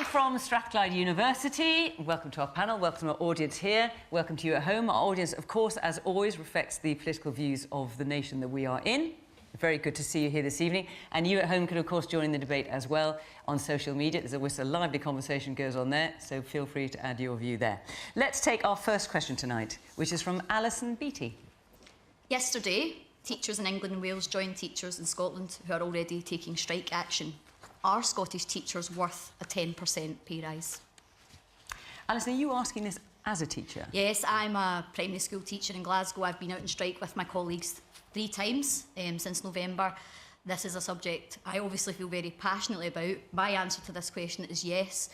from Strathclyde University. Welcome to our panel, welcome to our audience here, welcome to you at home. Our audience, of course, as always, reflects the political views of the nation that we are in. Very good to see you here this evening. And you at home can, of course, join in the debate as well on social media. There's a lively conversation goes on there, so feel free to add your view there. Let's take our first question tonight, which is from Alison Beattie. Yesterday, teachers in England and Wales joined teachers in Scotland who are already taking strike action. Are Scottish teachers worth a 10% pay rise? Alison, are you asking this as a teacher? Yes, I'm a primary school teacher in Glasgow. I've been out on strike with my colleagues 3 times since November. This is a subject I obviously feel very passionately about. My answer to this question is yes.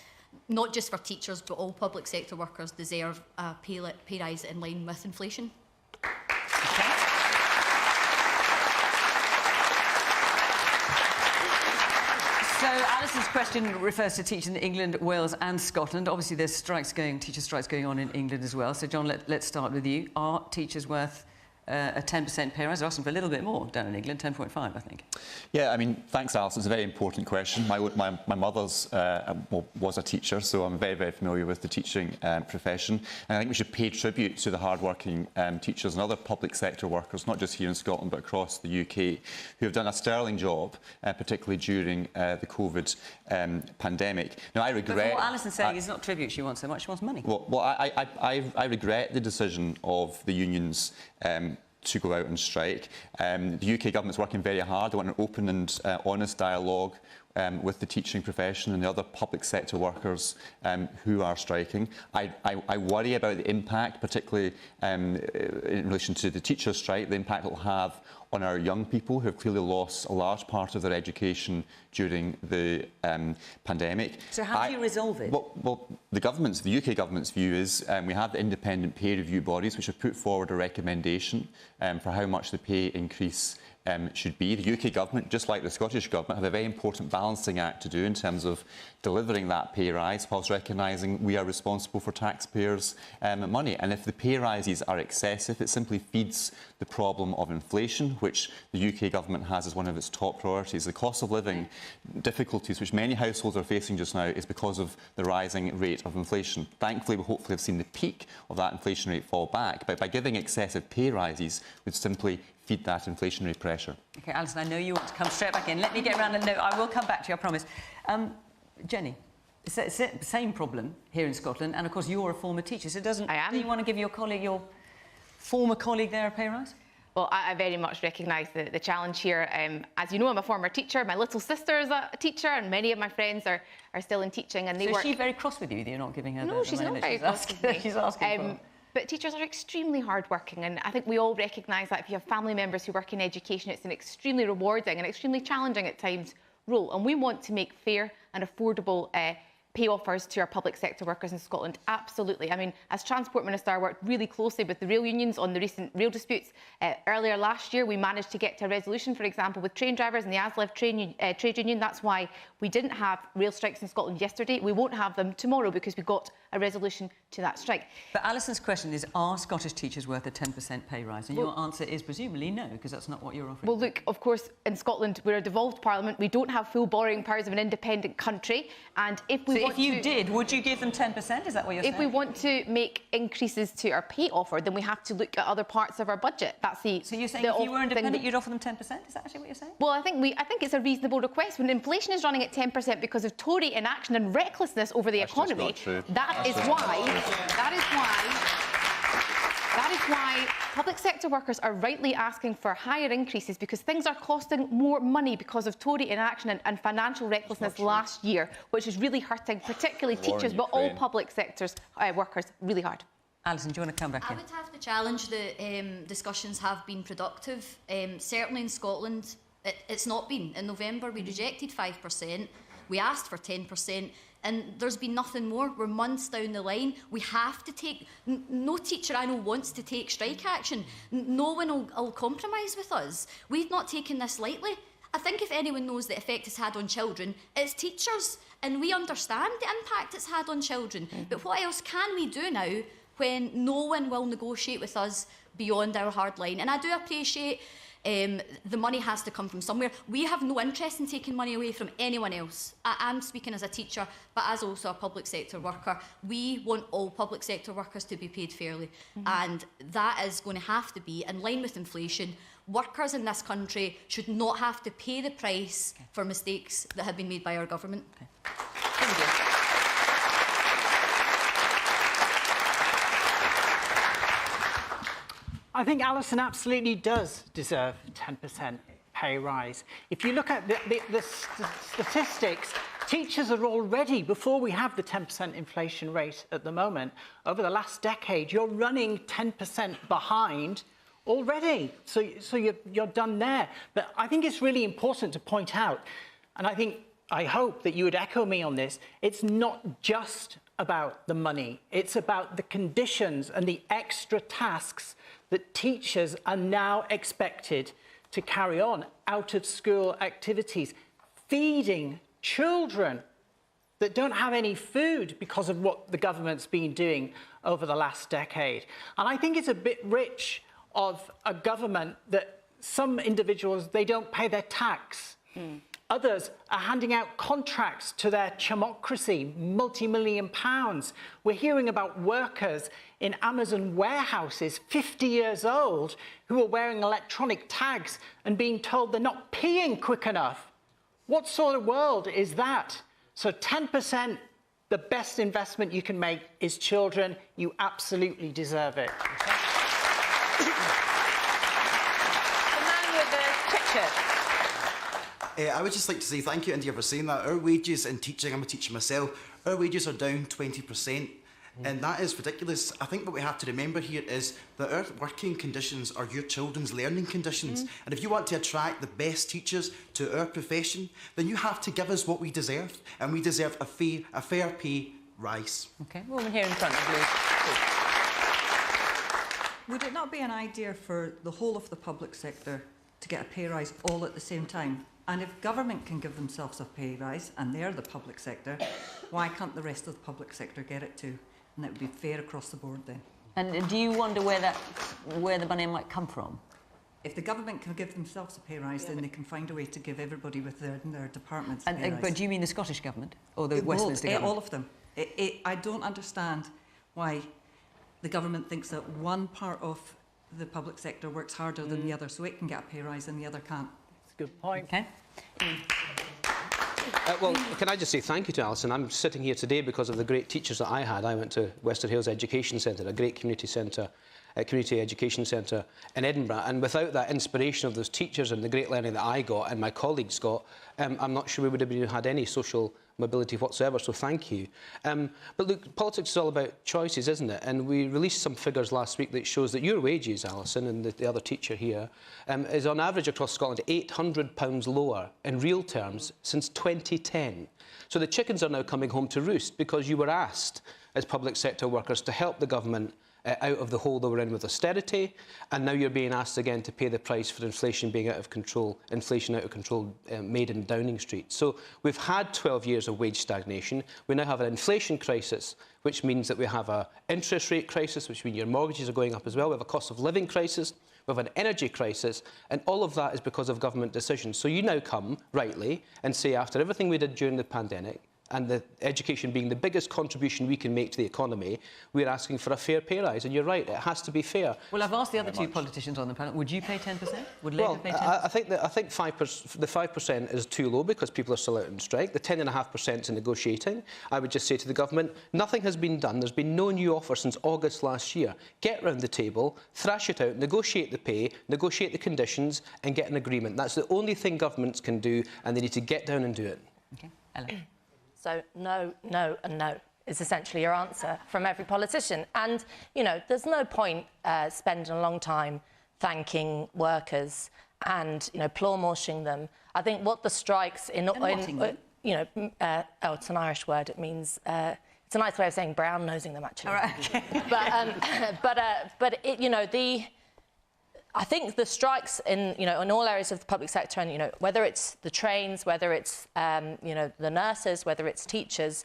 Not just for teachers, but all public sector workers deserve a pay rise in line with inflation. So Alison's question refers to teachers in England, Wales and Scotland. Obviously there's teacher strikes going on in England as well. So John, let's start with you. Are teachers worth a 10% pay rise? They're asking for a little bit more down in England, 10.5, I think. Yeah, I mean, thanks, Alison. It's a very important question. My mother's was a teacher, so I'm very, very familiar with the teaching profession. And I think we should pay tribute to the hard-working teachers and other public sector workers, not just here in Scotland, but across the UK, who have done a sterling job, particularly during the COVID pandemic. Now, I regret... But what Alison's saying is not tribute she wants so much, she wants money. Well, I regret the decision of the unions to go out and strike. The UK government's working very hard. They want an open and honest dialogue with the teaching profession and the other public sector workers who are striking. I worry about the impact, particularly in relation to the teachers' strike, the impact it will have on our young people who have clearly lost a large part of their education during the pandemic. So how do you resolve it? Well, the UK government's view is we have the independent peer review bodies which have put forward a recommendation for how much the pay increase should be. The UK government, just like the Scottish government, have a very important balancing act to do in terms of delivering that pay rise whilst recognising we are responsible for taxpayers' money. And if the pay rises are excessive, it simply feeds the problem of inflation, which the UK government has as one of its top priorities. The cost of living difficulties which many households are facing just now is because of the rising rate of inflation. Thankfully, we hopefully have seen the peak of that inflation rate fall back, but by giving excessive pay rises would simply feed that inflationary pressure. OK, Alison, I know you want to come straight back in. Let me get around and no, I will come back to you, I promise. Jenny, it's the same problem here in Scotland, and of course you're a former teacher, so I am. Do you want to give your former colleague there a pay rise? Well, I very much recognise the challenge here. As you know, I'm a former teacher. My little sister is a teacher, and many of my friends are still in teaching. And they work... Is she very cross with you that you're not giving her No, she's not very cross with me. She's asking But teachers are extremely hard-working, and I think we all recognise that if you have family members who work in education, it's an extremely rewarding and extremely challenging at times role. And we want to make fair and affordable pay offers to our public sector workers in Scotland. Absolutely. I mean, as Transport Minister, I worked really closely with the rail unions on the recent rail disputes. Earlier last year, we managed to get to a resolution, for example, with train drivers and the ASLEF trade union. That's why we didn't have rail strikes in Scotland yesterday. We won't have them tomorrow because we got a resolution to that strike. But Alison's question is, are Scottish teachers worth a 10% pay rise? And your answer is presumably no, because that's not what you're offering. Well, look, of course, in Scotland, we're a devolved parliament. We don't have full borrowing powers of an independent country. And if we if you did, would you give them 10%? Is that what you're saying? If we want to make increases to our pay offer, then we have to look at other parts of our budget. That's the... So you're saying if you were independent, you'd offer them 10%? Is that actually what you're saying? Well, I think it's a reasonable request. When inflation is running at 10% because of Tory inaction and recklessness over the economy, that is why public sector workers are rightly asking for higher increases, because things are costing more money because of Tory inaction and financial recklessness last year, which is really hurting particularly teachers, but all public sectors workers really hard. Alison, do you want to come back in? I would have to challenge that discussions have been productive. Certainly in Scotland, it's not been. In November, we rejected 5%. We asked for 10%. And there's been nothing more. We're months down the line. We have to take... No teacher I know wants to take strike action. No one will compromise with us. We've not taken this lightly. I think if anyone knows the effect it's had on children, it's teachers. And we understand the impact it's had on children. But what else can we do now when no one will negotiate with us beyond our hard line? And I do appreciate The money has to come from somewhere. We have no interest in taking money away from anyone else. I'm speaking as a teacher, but as also a public sector worker. We want all public sector workers to be paid fairly, and that is going to have to be in line with inflation. Workers in this country should not have to pay the price for mistakes that have been made by our government. Thank you. I think Alison absolutely does deserve 10% pay rise. If you look at the statistics, teachers are already, before we have the 10% inflation rate at the moment, over the last decade, you're running 10% behind already. So you're done there. But I think it's really important to point out, and I hope that you would echo me on this, it's not just about the money. It's about the conditions and the extra tasks that teachers are now expected to carry on, out-of-school activities, feeding children that don't have any food because of what the government's been doing over the last decade. And I think it's a bit rich of a government that some individuals, they don't pay their tax. Others are handing out contracts to their chumocracy, multi-million pounds. We're hearing about workers in Amazon warehouses, 50 years old, who are wearing electronic tags and being told they're not peeing quick enough. What sort of world is that? So 10%, the best investment you can make is children. You absolutely deserve it. The man with the picture. I would just like to say thank you, India, for saying that. Our wages in teaching, I'm a teacher myself, our wages are down 20%, and that is ridiculous. I think what we have to remember here is that our working conditions are your children's learning conditions, and if you want to attract the best teachers to our profession, then you have to give us what we deserve, and we deserve a fair pay rise. Okay, woman here in front of you. Would it not be an idea for the whole of the public sector to get a pay rise all at the same time? And if government can give themselves a pay rise, and they're the public sector, why can't the rest of the public sector get it too? And that would be fair across the board then. And do you wonder where the money might come from? If the government can give themselves a pay rise, then they can find a way to give everybody within their departments a pay rise. But do you mean the Scottish Government or the Westminster Government? All of them. I don't understand why the government thinks that one part of the public sector works harder than the other, so it can get a pay rise and the other can't. Good point. Okay. Well, can I just say thank you to Alison. I'm sitting here today because of the great teachers that I had. I went to Wester Hailes Education Centre, a great community education centre in Edinburgh, and without that inspiration of those teachers and the great learning that I got and my colleagues got, I'm not sure we would have had any social mobility whatsoever, so thank you. But look, politics is all about choices, isn't it? And we released some figures last week that shows that your wages, Alison, and the other teacher here, is on average across Scotland £800 lower in real terms since 2010. So the chickens are now coming home to roost because you were asked as public sector workers to help the government out of the hole they were in with austerity, and now you're being asked again to pay the price for inflation being out of control, made in Downing Street. So we've had 12 years of wage stagnation. We now have an inflation crisis, which means that we have an interest rate crisis, which means your mortgages are going up as well. We have a cost of living crisis. We have an energy crisis, and all of that is because of government decisions. So you now come, rightly, and say after everything we did during the pandemic, and the education being the biggest contribution we can make to the economy, we're asking for a fair pay rise. And you're right, it has to be fair. Well, I've asked the other two politicians on the panel, would you pay 10%? Would Labour pay 10%? I think the 5% is too low because people are still out on strike. The 10.5% is negotiating. I would just say to the government, nothing has been done. There's been no new offer since August last year. Get round the table, thrash it out, negotiate the pay, negotiate the conditions, and get an agreement. That's the only thing governments can do, and they need to get down and do it. Okay, Ella. So no, no and no is essentially your answer from every politician. And, you know, there's no point spending a long time thanking workers and, you know, plawmorshing them. I think what the strikes it's an Irish word. It means it's a nice way of saying brown-nosing them, actually. All right, okay. But it, you know, I think the strikes in all areas of the public sector, and, you know, whether it's the trains, whether it's, the nurses, whether it's teachers,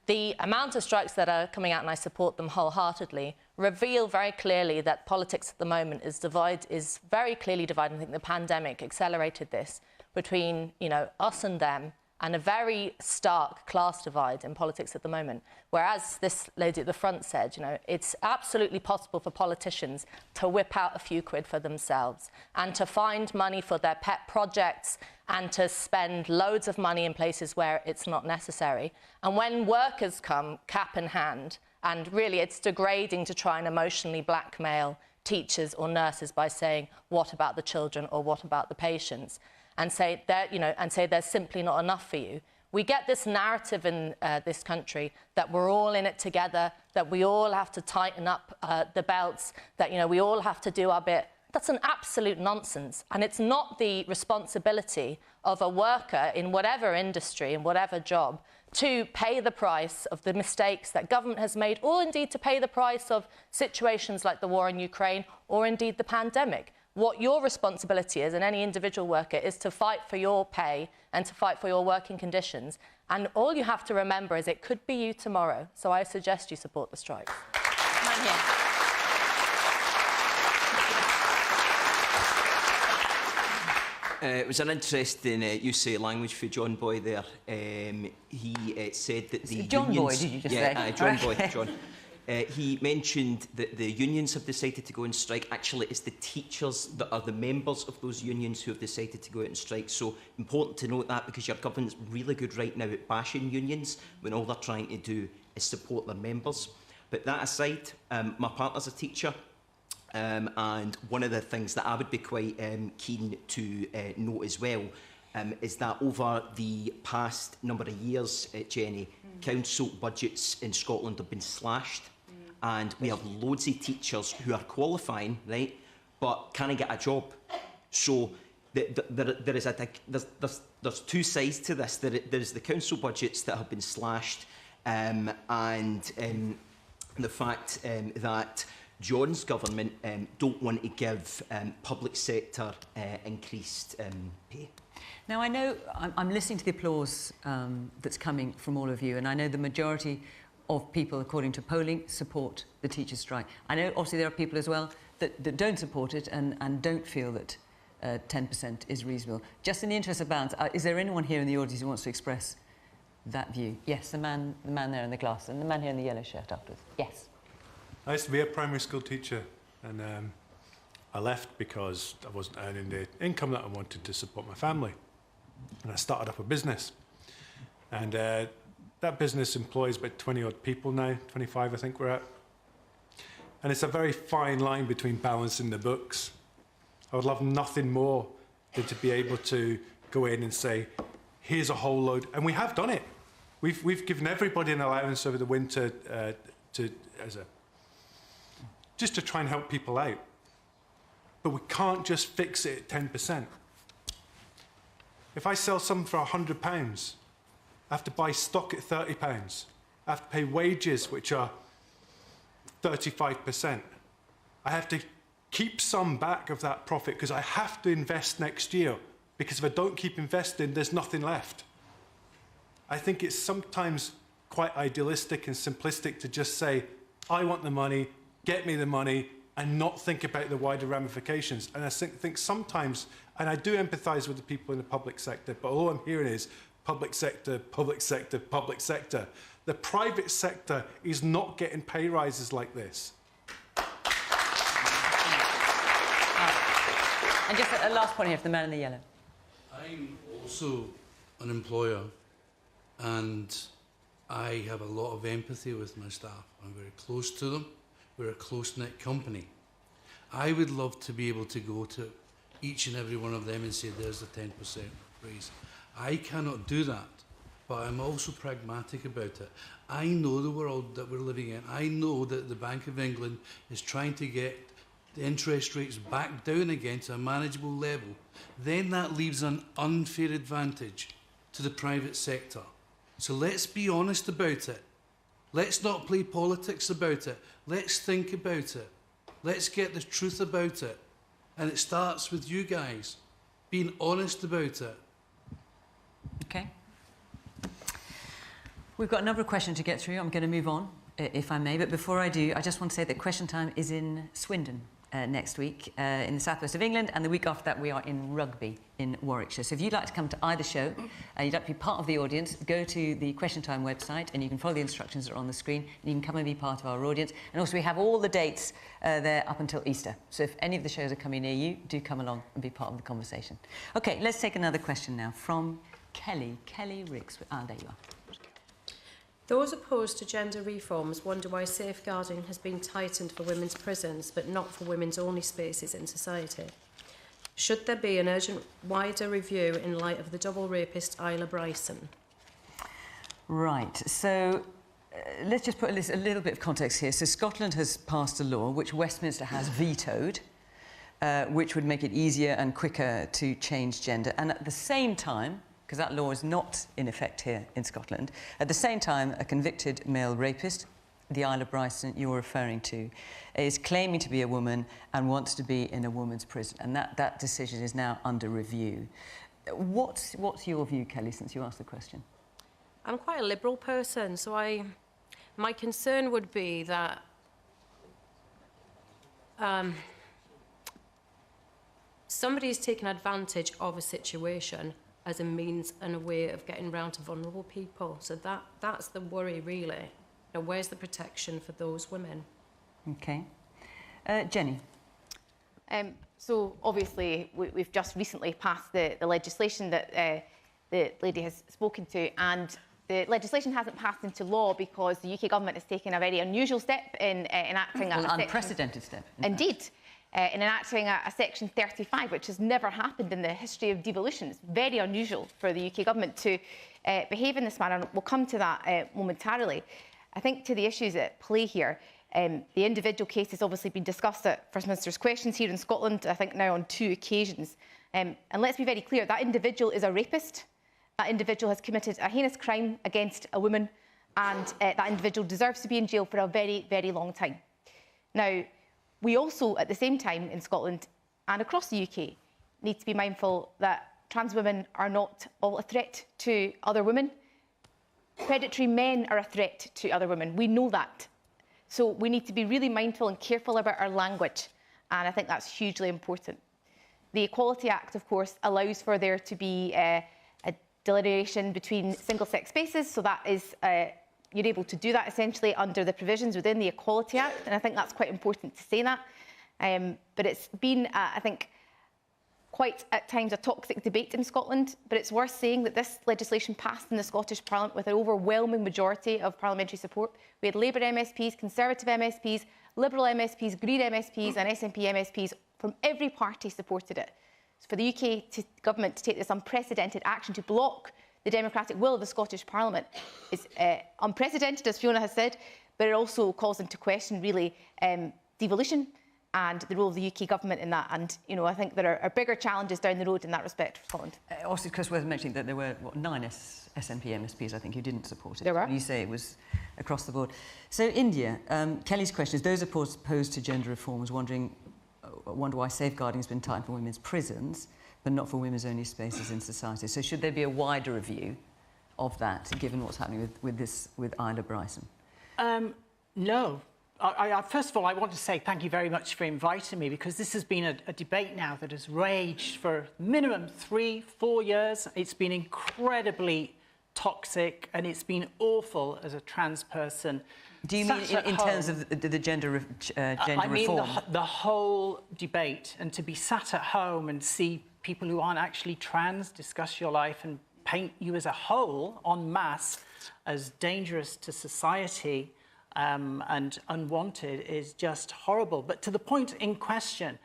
the amount of strikes that are coming out, and I support them wholeheartedly, reveal very clearly that politics at the moment is very clearly divided. I think the pandemic accelerated this between, you know, us and them, and a very stark class divide in politics at the moment. Whereas this lady at the front said, you know, it's absolutely possible for politicians to whip out a few quid for themselves and to find money for their pet projects and to spend loads of money in places where it's not necessary. And when workers come cap in hand, and really it's degrading to try and emotionally blackmail teachers or nurses by saying, what about the children or what about the patients? And say that, you know, and say there's simply not enough for you. We get this narrative in this country that we're all in it together, that we all have to tighten up the belts, that, you know, we all have to do our bit. That's an absolute nonsense. And it's not the responsibility of a worker in whatever industry, in whatever job, to pay the price of the mistakes that government has made, or indeed to pay the price of situations like the war in Ukraine, or indeed the pandemic. What your responsibility is, and any individual worker, is to fight for your pay and to fight for your working conditions. And all you have to remember is it could be you tomorrow. So I suggest you support the strikes. Come on here. It was an interesting use of language for John Boy there. He said that the John unions... Boy, did you just say? say? John Boy, John. He mentioned that the unions have decided to go on strike. Actually, it's the teachers that are the members of those unions who have decided to go out on strike. So important to note that, because your government's really good right now at bashing unions when all they're trying to do is support their members. But that aside, my partner's a teacher. And one of the things that I would be quite keen to note as well is that over the past number of years, Jenny, council budgets in Scotland have been slashed, and we have loads of teachers who are qualifying, right, but can't get a job. So there's two sides to this. There's the council budgets that have been slashed, and the fact that John's government don't want to give public sector increased pay. Now, I know I'm listening to the applause that's coming from all of you, and I know the majority of people, according to polling, support the teachers' strike. I know, obviously, there are people as well that don't support it and don't feel that 10% is reasonable. Just in the interest of balance, is there anyone here in the audience who wants to express that view? Yes, the man there in the glass, and the man here in the yellow shirt afterwards. Yes. I used to be a primary school teacher, and I left because I wasn't earning the income that I wanted to support my family. And I started up a business. And that business employs about 20 odd people now, 25 I think we're at. And it's a very fine line between balancing the books. I would love nothing more than to be able to go in and say, here's a whole load. And we have done it. We've given everybody an allowance over the winter just to try and help people out. But we can't just fix it at 10%. If I sell something for £100, I have to buy stock at £30. I have to pay wages, which are 35%. I have to keep some back of that profit because I have to invest next year, because if I don't keep investing, there's nothing left. I think it's sometimes quite idealistic and simplistic to just say, I want the money, get me the money, and not think about the wider ramifications. And I think sometimes, and I do empathise with the people in the public sector, but all I'm hearing is public sector, public sector, public sector. The private sector is not getting pay rises like this. And just a last point here for the man in the yellow. I'm also an employer, and I have a lot of empathy with my staff. I'm very close to them. We're a close-knit company. I would love to be able to go to each and every one of them and say, there's a 10% raise. I cannot do that, but I'm also pragmatic about it. I know the world that we're living in. I know that the Bank of England is trying to get the interest rates back down again to a manageable level. Then that leaves an unfair advantage to the private sector. So let's be honest about it. Let's not play politics about it. Let's think about it. Let's get the truth about it. And it starts with you guys being honest about it. Okay. We've got a number of questions to get through. I'm going to move on. if I may. But before I do, I just want to say that Question Time is in Swindon next week in the southwest of England, and the week after that we are in Rugby in Warwickshire. So if you'd like to come to either show and you'd like to be part of the audience, go to the Question Time website and you can follow the instructions that are on the screen, and you can come and be part of our audience. And also we have all the dates there up until Easter. So if any of the shows are coming near you, do come along and be part of the conversation. OK, let's take another question now from Kelly. Kelly Ricks. Ah, there you are. Those opposed to gender reforms wonder why safeguarding has been tightened for women's prisons but not for women's only spaces in society. Should there be an urgent wider review in light of the double rapist Isla Bryson? Right, so let's just put a little bit of context here. So Scotland has passed a law which Westminster has vetoed, which would make it easier and quicker to change gender. And at the same time, because that law is not in effect here in Scotland, at the same time, a convicted male rapist, the Isla Bryson you're referring to, is claiming to be a woman and wants to be in a woman's prison. And that decision is now under review. What's your view, Kelly, since you asked the question? I'm quite a liberal person, so my concern would be that somebody's taken advantage of a situation as a means and a way of getting round to vulnerable people. So that's the worry, really. Now, where's the protection for those women? OK. Jenny? So, obviously, we've just recently passed the legislation that the lady has spoken to, and the legislation hasn't passed into law because the UK government has taken a very unusual step in enacting an unprecedented step. Indeed. In enacting a Section 35, which has never happened in the history of devolution. It's very unusual for the UK government to behave in this manner, and we'll come to that momentarily. I think to the issues at play here, the individual case has obviously been discussed at First Minister's Questions here in Scotland, I think now on 2 occasions. And let's be very clear, that individual is a rapist. That individual has committed a heinous crime against a woman, and that individual deserves to be in jail for a very, very long time. Now, we also, at the same time, in Scotland and across the UK, need to be mindful that trans women are not all a threat to other women. Predatory men are a threat to other women. We know that. So we need to be really mindful and careful about our language, and I think that's hugely important. The Equality Act, of course, allows for there to be a delineation between single-sex spaces, so that is you're able to do that essentially under the provisions within the Equality Act, and I think that's quite important to say that. But it's been, I think, quite at times a toxic debate in Scotland, but it's worth saying that this legislation passed in the Scottish Parliament with an overwhelming majority of parliamentary support. We had Labour MSPs, Conservative MSPs, Liberal MSPs, Green MSPs and SNP MSPs from every party supported it. So for the UK government to take this unprecedented action to block the democratic will of the Scottish Parliament is unprecedented, as Fiona has said, but it also calls into question, really, devolution and the role of the UK government in that. And, you know, I think there are bigger challenges down the road in that respect for Scotland. Also, it's worth mentioning that there were, 9 SNP MSPs, I think, who didn't support it. There were. You say it was across the board. So, India, Kelly's question is, those opposed to gender reforms wonder why safeguarding has been tightened for women's prisons, but not for women's only spaces in society. So should there be a wider review of that, given what's happening with Isla Bryson? No. First of all, I want to say thank you very much for inviting me, because this has been a debate now that has raged for minimum 3-4 years. It's been incredibly toxic, and it's been awful as a trans person. Do you mean in terms of the gender reform? I mean the whole debate, and to be sat at home and see people who aren't actually trans discuss your life and paint you as a whole en masse as dangerous to society and unwanted is just horrible. But to the point in question,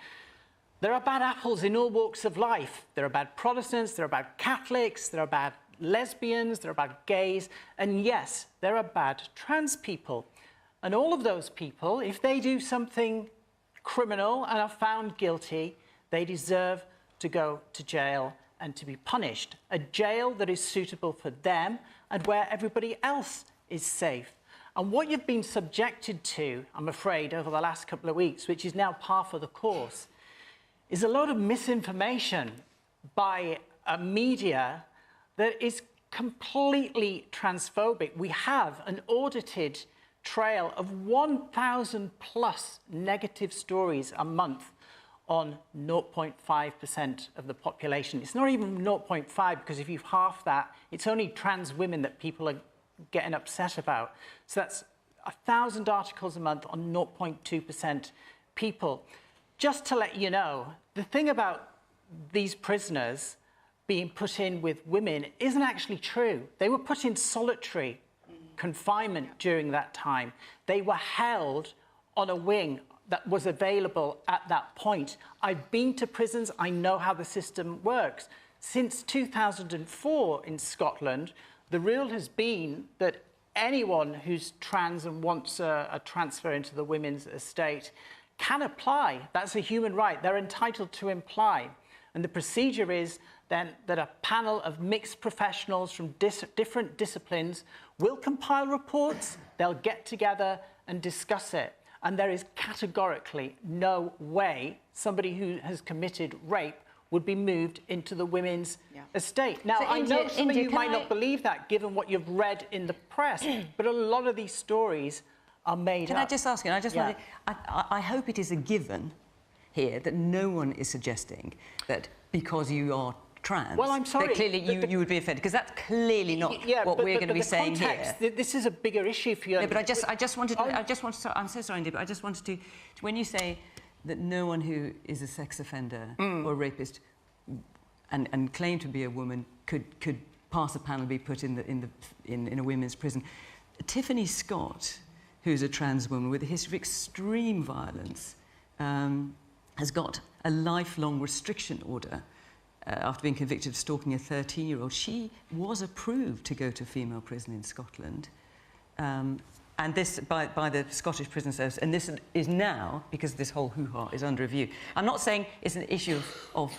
there are bad apples in all walks of life. There are bad Protestants, there are bad Catholics, there are bad lesbians, there are bad gays, and yes, there are bad trans people. And all of those people, if they do something criminal and are found guilty, they deserve to go to jail and to be punished. A jail that is suitable for them and where everybody else is safe. And what you've been subjected to, I'm afraid, over the last couple of weeks, which is now par for the course, is a lot of misinformation by a media that is completely transphobic. We have an audited trail of 1,000 plus negative stories a month on 0.5% of the population. It's not even 0.5, because if you half that, it's only trans women that people are getting upset about. So that's 1,000 articles a month on 0.2% people. Just to let you know, the thing about these prisoners being put in with women isn't actually true. They were put in solitary confinement during that time. They were held on a wing that was available at that point. I've been to prisons, I know how the system works. Since 2004 in Scotland, the rule has been that anyone who's trans and wants a transfer into the women's estate can apply. That's a human right. They're entitled to apply. And the procedure is then that a panel of mixed professionals from different disciplines will compile reports, they'll get together and discuss it. And there is categorically no way somebody who has committed rape would be moved into the women's estate. Now, So I know some of you might can not believe that, given what you've read in the press, but a lot of these stories are made Can up. I just ask you, I hope it is a given here that no one is suggesting that because you are trans, well, I'm sorry, that clearly you would be offended, because that's clearly not what we're going to be saying context, here. This is a bigger issue for you. No, but I just wanted to, I'm so sorry, Indy, but I just wanted to, when you say that no one who is a sex offender or a rapist and claim to be a woman could pass a panel, be put in a women's prison. Tiffany Scott, who's a trans woman with a history of extreme violence, has got a lifelong restriction order after being convicted of stalking a 13-year-old. She was approved to go to female prison in Scotland, and this by the Scottish Prison Service, and this is now, because this whole hoo-ha is under review. I'm not saying it's an issue of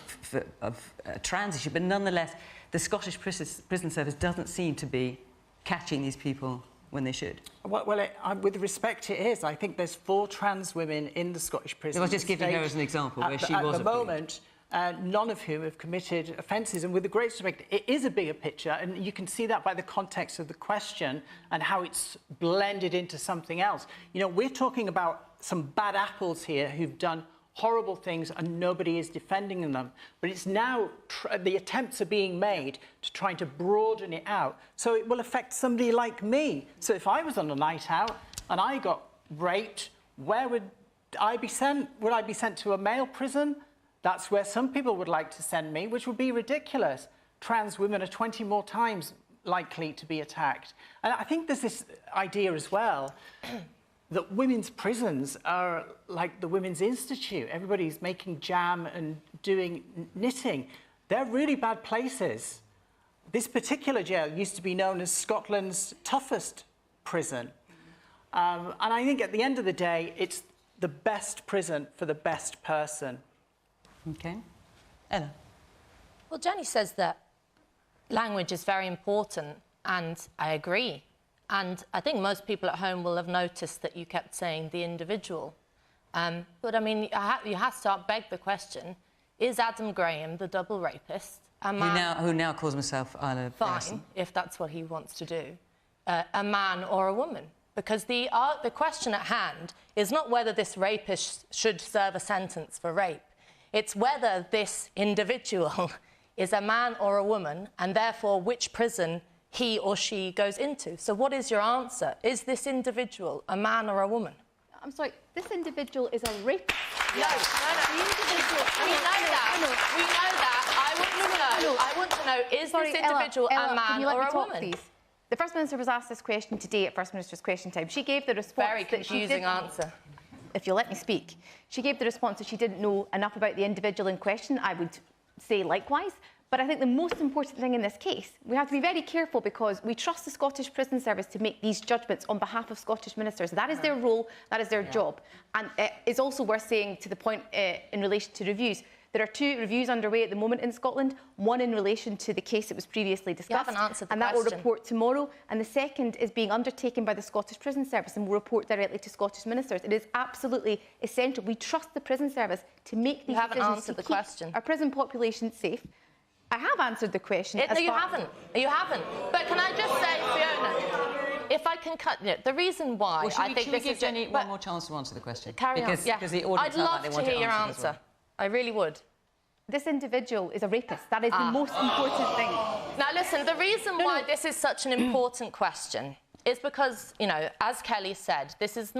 a trans issue, but nonetheless, the Scottish Prison Service doesn't seem to be catching these people when they should. Well, with respect, it is. I think there's 4 trans women in the Scottish prison. I was just giving her as an example where she was at the moment. None of whom have committed offences. And with the greatest respect, it is a bigger picture, and you can see that by the context of the question and how it's blended into something else. You know, we're talking about some bad apples here who've done horrible things and nobody is defending them. But it's now the attempts are being made to trying to broaden it out. So it will affect somebody like me. So if I was on a night out and I got raped, where would I be sent? Would I be sent to a male prison? That's where some people would like to send me, which would be ridiculous. Trans women are 20 more times likely to be attacked. And I think there's this idea as well that women's prisons are like the Women's Institute. Everybody's making jam and doing knitting. They're really bad places. This particular jail used to be known as Scotland's toughest prison. And I think at the end of the day, it's the best prison for the best person. Okay. Ella. Well, Jenny says that language is very important, and I agree. And I think most people at home will have noticed that you kept saying the individual. But I mean, you have to beg the question, is Adam Graham the double rapist? A man, who now calls himself Isla fine, if that's what he wants to do, a man or a woman? Because the question at hand is not whether this rapist should serve a sentence for rape. It's whether this individual is a man or a woman, and therefore which prison he or she goes into. So what is your answer? Is this individual a man or a woman? I'm sorry, this individual is a rapist. No. The individual, we know that. We know that. I want to know, is this individual a man or a woman? Please? The First Minister was asked this question today at First Minister's Question Time. She gave the response. Very confusing answer. If you'll let me speak. She gave the response that she didn't know enough about the individual in question. I would say likewise. But I think the most important thing in this case, we have to be very careful because we trust the Scottish Prison Service to make these judgments on behalf of Scottish ministers. That is their role, that is their job. And it's also worth saying to the point in relation to reviews, there are 2 reviews underway at the moment in Scotland, one in relation to the case that was previously discussed, you haven't answered the and that will question. report tomorrow, and the second is being undertaken by the Scottish Prison Service and will report directly to Scottish ministers. It is absolutely essential. We trust the Prison Service to make these decisions haven't answered the keep question. our prison population safe. I have answered the question. No, you haven't. You haven't. But can I just say, Fiona... if I can cut... the reason why Well, I think we this give is... Jenny one more chance to answer the question? Carry on, yeah. Because the audience I'd sound like love they to want hear it your answered as answer. well. I really would. This individual is a rapist. That is the most important thing. Now, listen, the reason why this is such an important question is because, you know, as Kelly said, this is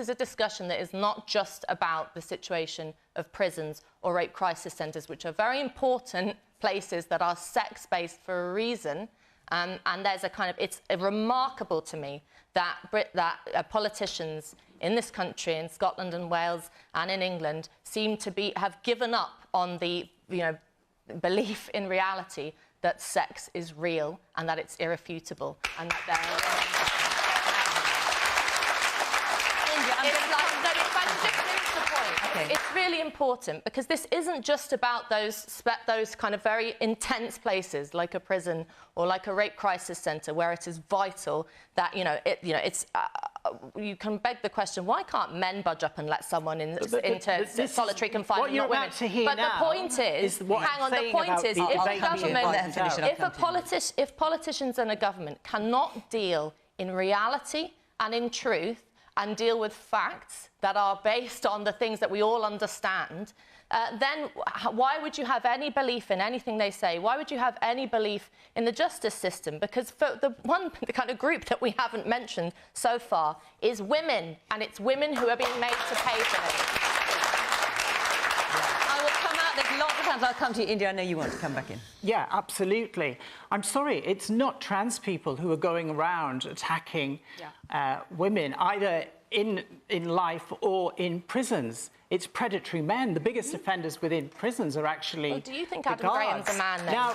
a discussion that is not just about the situation of prisons or rape crisis centres, which are very important places that are sex-based for a reason. And there's a kind of... It's remarkable to me that politicians in this country, in Scotland and Wales and in England, seem to have given up on the, belief in reality that sex is real and that it's irrefutable and that It's really important because this isn't just about those kind of very intense places like a prison or like a rape crisis centre where it is vital that you can beg the question, why can't men budge up and let someone into solitary confinement, not women? But the point is, hang on, the point is, if politicians and a government cannot deal in reality and in truth and deal with facts that are based on the things that we all understand, then why would you have any belief in anything they say? Why would you have any belief in the justice system? Because for the kind of group that we haven't mentioned so far is women, and it's women who are being made to pay for it. I will come out. There's lots of times I'll come to you, India. I know you want to come back in. Yeah, absolutely. I'm sorry, it's not trans people who are going around attacking women, either in life or in prisons. It's predatory men. The biggest offenders within prisons are actually do you think Adam Graham's a man, then? Now,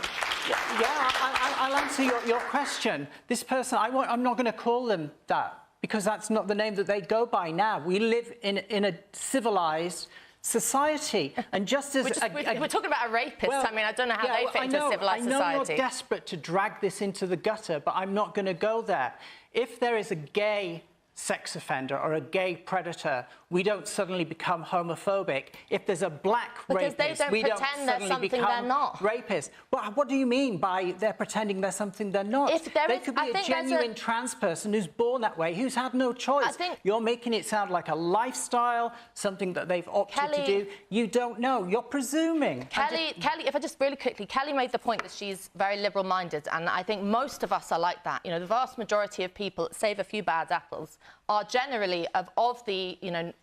I'll answer your question. This person, I'm not going to call them that because that's not the name that they go by now. We live in a civilised society, and just as we're talking about a rapist, I mean, I don't know how they fit into a civilised society. I know you're desperate to drag this into the gutter, but I'm not going to go there. If there is a gay sex offender or a gay predator, we don't suddenly become homophobic. If there's a black rapist, we don't suddenly become rapists. Well, what do you mean by they're pretending they're something they're not? They could be a genuine trans person who's born that way, who's had no choice. You're making it sound like a lifestyle, something that they've opted to do. You don't know. You're presuming. Kelly, if I just really quickly, Kelly made the point that she's very liberal-minded, and I think most of us are like that. You know, the vast majority of people, save a few bad apples, are generally of the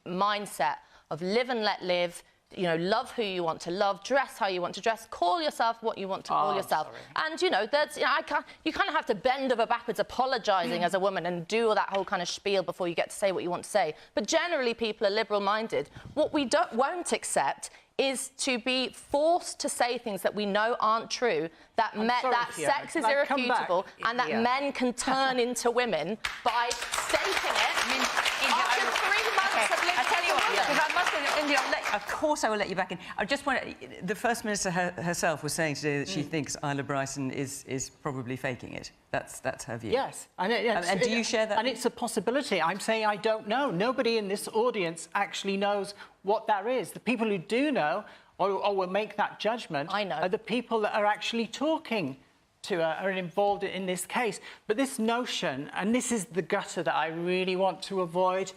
mindset of live and let live, love who you want to love, dress how you want to dress, call yourself what you want to call yourself. Sorry. And that's you kind of have to bend over backwards apologising as a woman and do all that whole kind of spiel before you get to say what you want to say. But generally people are liberal-minded. What we won't accept is to be forced to say things that we know aren't true, that sex is irrefutable, and that men can turn into women by stating it. After 3 months of living I tell you what, because I must say, India, of course I will let you back in. I just want to, the First Minister herself was saying today that she thinks Isla Bryson is probably faking it. That's her view. Yes. And do you share that? And it's a possibility. I'm saying I don't know. Nobody in this audience actually knows what that is. The people who do know or will make that judgment are the people that are actually talking to her, are involved in this case. But this notion, and this is the gutter that I really want to avoid,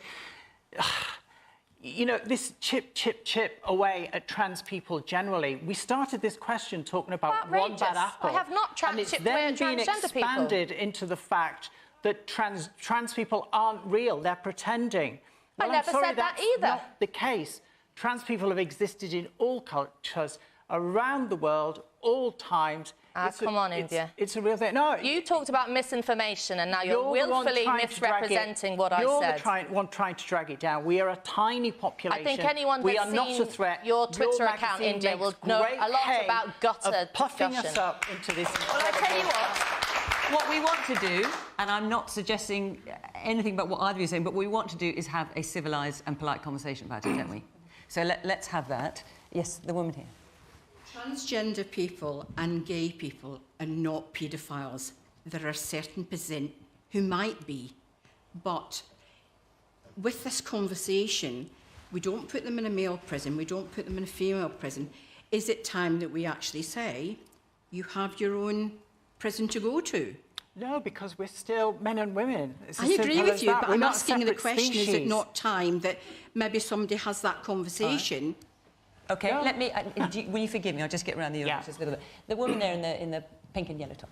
this chip away at trans people generally. We started this question talking about one bad apple. I have not chipped away at transgender people. And it's then been expanded into the fact that trans people aren't real, they're pretending. Well, I never said that either. That's not the case. Trans people have existed in all cultures, around the world, all times. Come on, India. It's a real thing. No, you talked about misinformation, and now you're willfully misrepresenting what I said. You're the one trying to drag it down. We are a tiny population. I think anyone that's seen your Twitter account, India, will know a lot about gutter puffing us up into this. Well, I tell you what we want to do, and I'm not suggesting anything but what either of you are saying, but what we want to do is have a civilised and polite conversation about it, don't we? So let's have that. Yes, the woman here. Transgender people and gay people are not paedophiles. There are a certain percent who might be. But with this conversation, we don't put them in a male prison, we don't put them in a female prison. Is it time that we actually say, you have your own prison to go to? No, because we're still men and women. It's I as agree simple with as you, that. but We're I'm not asking the separate question, is it species. not time that maybe somebody has that conversation? OK, let me... will you forgive me? I'll just get around the audience just a little bit. The woman there in the pink and yellow top.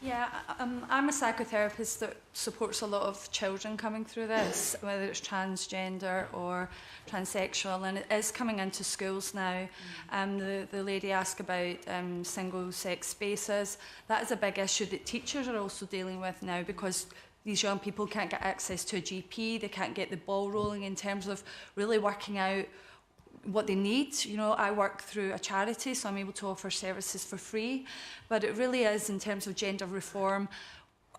Yeah, I'm a psychotherapist that supports a lot of children coming through this, whether it's transgender or transsexual, and it is coming into schools now. The lady asked about single-sex spaces. That is a big issue that teachers are also dealing with now, because these young people can't get access to a GP, they can't get the ball rolling in terms of really working out what they need. You know, I work through a charity, so I'm able to offer services for free. But it really is, in terms of gender reform,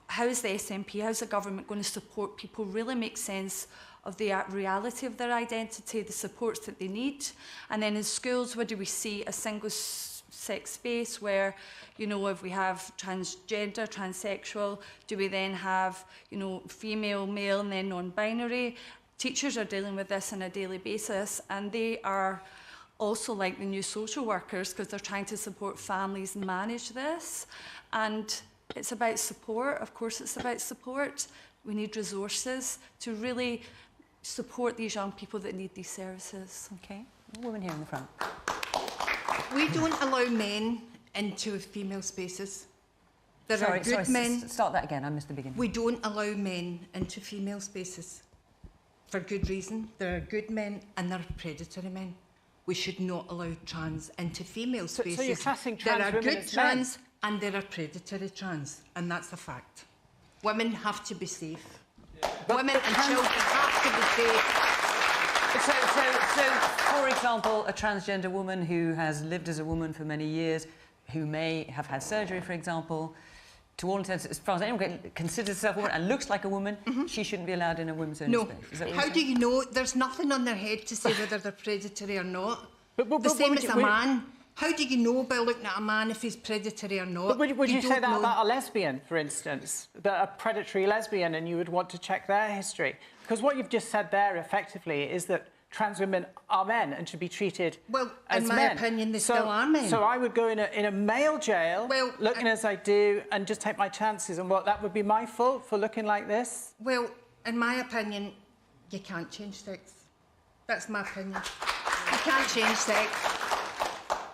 how is the SNP, how's the government going to support people really make sense of the reality of their identity, the supports that they need? And then in schools, where do we see a single-sex space where, you know, if we have transgender, transsexual, do we then have, you know, female, male, and then non-binary? Teachers are dealing with this on a daily basis, and they are also like the new social workers, because they're trying to support families and manage this. And it's about support. Of course, it's about support. We need resources to really support these young people that need these services. OK. A woman here in the front. We don't allow men into female spaces. There are good men. Start that again. I missed the beginning. We don't allow men into female spaces. For good reason. There are good men and there are predatory men. We should not allow trans into female spaces. So you're classing trans there are women good as trans and there are predatory trans, and that's a fact. Women have to be safe. Women and children have to be safe. So, for example, a transgender woman who has lived as a woman for many years, who may have had surgery, for example, to all intents, as far as anyone considers herself a woman and looks like a woman, she shouldn't be allowed in a women's only space. Is that what How you're do saying? you know? There's nothing on their head to say whether they're predatory or not. But the same as a man. How do you know by looking at a man if he's predatory or not? But would you say don't that know. about a lesbian, for instance? That a predatory lesbian, and you would want to check their history? Because what you've just said there, effectively, is that trans women are men and should be treated as in my men. opinion, they still are men. So I would go in a male jail, looking as I do, and just take my chances. And what, that would be my fault for looking like this? Well, in my opinion, you can't change sex. That's my opinion. You can't change sex.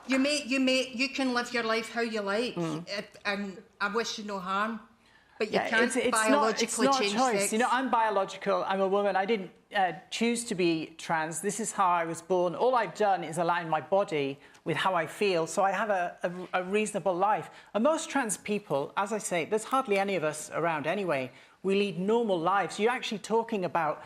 You can live your life how you like, and I wish you no harm. But you can't biologically it's not change a choice. sex. You know, I'm biological. I'm a woman. I didn't choose to be trans. This is how I was born. All I've done is align my body with how I feel, so I have a reasonable life. And most trans people, as I say, there's hardly any of us around anyway. We lead normal lives. You're actually talking about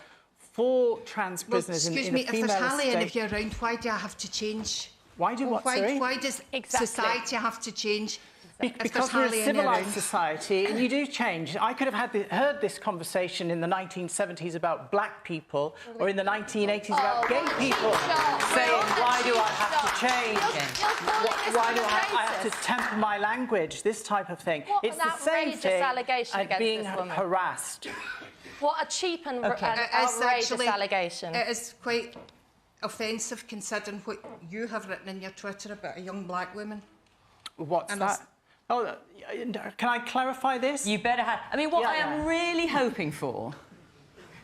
4 trans prisoners in a female Excuse me, if there's hardly any of estate. you around, why do I have to change? Why do what, sorry? Why does society have to change? Because we're a civilised society, and you do change. I could have heard this conversation in the 1970s about black people, or in the 1980s about gay people, saying, why do I have to change? Why do I have to temper my language? This type of thing. What It's an the same outrageous thing allegation as against being this woman. harassed. What a cheap and It is outrageous actually- allegation. It is quite offensive considering what you have written in your Twitter about a young black woman. What's And that? Oh, can I clarify this? You better have... I mean, what I am really hoping for,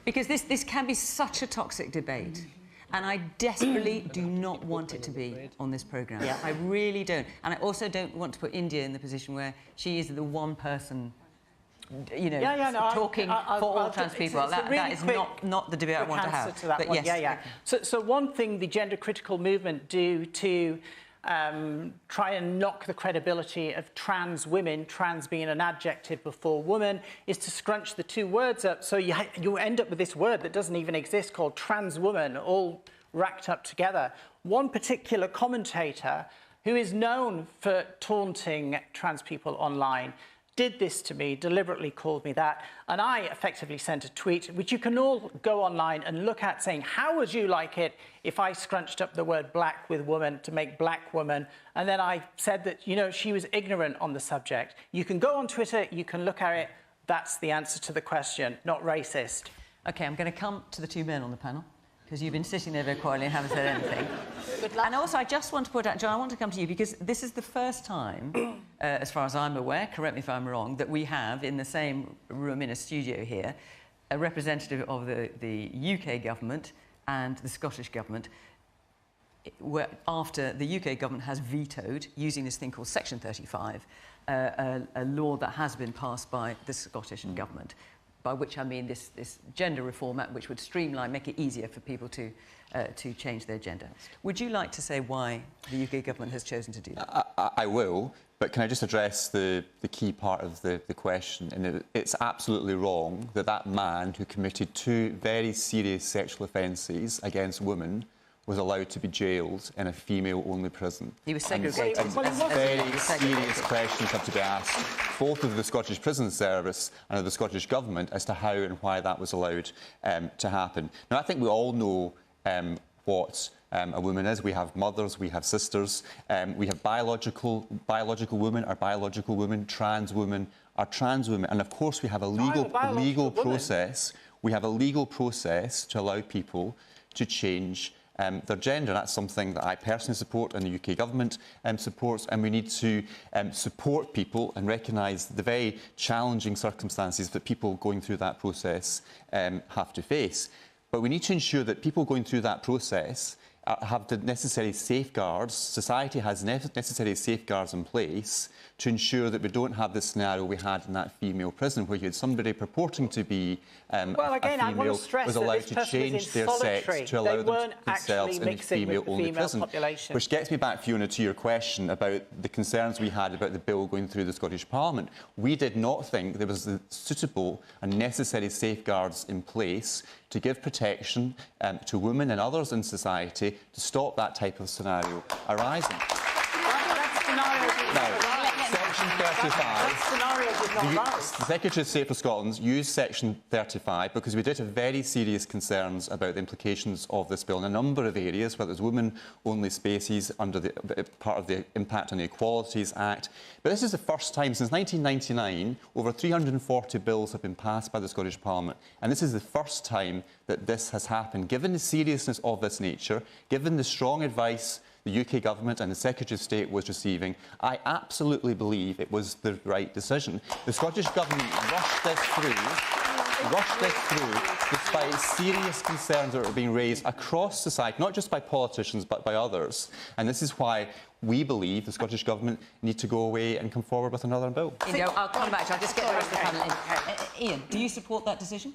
because this can be such a toxic debate, and I desperately do not want it to be on this programme. Yeah. I really don't. And I also don't want to put India in the position where she is the one person, you know, talking for all trans people. That is not the debate I want to have. To that but one. yes. So one thing the gender critical movement do to try and knock the credibility of trans women, trans being an adjective before woman, is to scrunch the 2 words up. So you end up with this word that doesn't even exist called trans woman, all racked up together. One particular commentator who is known for taunting trans people online did this to me, deliberately called me that, and I effectively sent a tweet, which you can all go online and look at, saying, how would you like it if I scrunched up the word black with woman to make black woman? And then I said that, you know, she was ignorant on the subject. You can go on Twitter, you can look at it. That's the answer to the question, not racist. OK, I'm going to come to the 2 men on the panel, because you've been sitting there very quietly and haven't said anything. And also, I just want to point out, John, I want to come to you, because this is the first time as far as I'm aware, correct me if I'm wrong, that we have in the same room in a studio here a representative of the UK government and the Scottish government, where after the UK government has vetoed, using this thing called Section 35, a law that has been passed by the Scottish government, by which I mean this Gender Reform Act, which would streamline, make it easier for people to change their gender. Would you like to say why the UK government has chosen to do that? I will, but can I just address the key part of the question? And it's absolutely wrong that that man who committed 2 very serious sexual offences against women was allowed to be jailed in a female-only prison. He was segregated. And very serious questions have to be asked, both of the Scottish Prison Service and of the Scottish Government, as to how and why that was allowed to happen. Now, I think we all know what a woman is. We have mothers, we have sisters, we have biological women are biological women, trans women are trans women, and of course we have a legal process. We have a legal process to allow people to change their gender. That's something that I personally support and the UK government supports, and we need to support people and recognise the very challenging circumstances that people going through that process have to face. But we need to ensure that people going through that process have the necessary safeguards, society has necessary safeguards in place to ensure that we don't have the scenario we had in that female prison, where you had somebody purporting to be a female was allowed to change their sex to allow them to put themselves in a female-only prison. Which gets me back, Fiona, to your question about the concerns we had about the bill going through the Scottish Parliament. We did not think there was the suitable and necessary safeguards in place to give protection to women and others in society to stop that type of scenario arising. Section 35, the Secretary of State for Scotland used Section 35 because we did have very serious concerns about the implications of this bill in a number of areas, whether it was women-only spaces under the part of the Impact on the Equalities Act. But this is the first time since 1999, over 340 bills have been passed by the Scottish Parliament, and this is the first time that this has happened. Given the seriousness of this nature, given the strong advice the UK government and the Secretary of State was receiving, I absolutely believe it was the right decision. The Scottish Government rushed this through despite serious concerns that were being raised across society, not just by politicians but by others. And this is why we believe the Scottish Government need to go away and come forward with another bill. I'll come back. I'll just get the rest of the panel in. Ian, do you support that decision?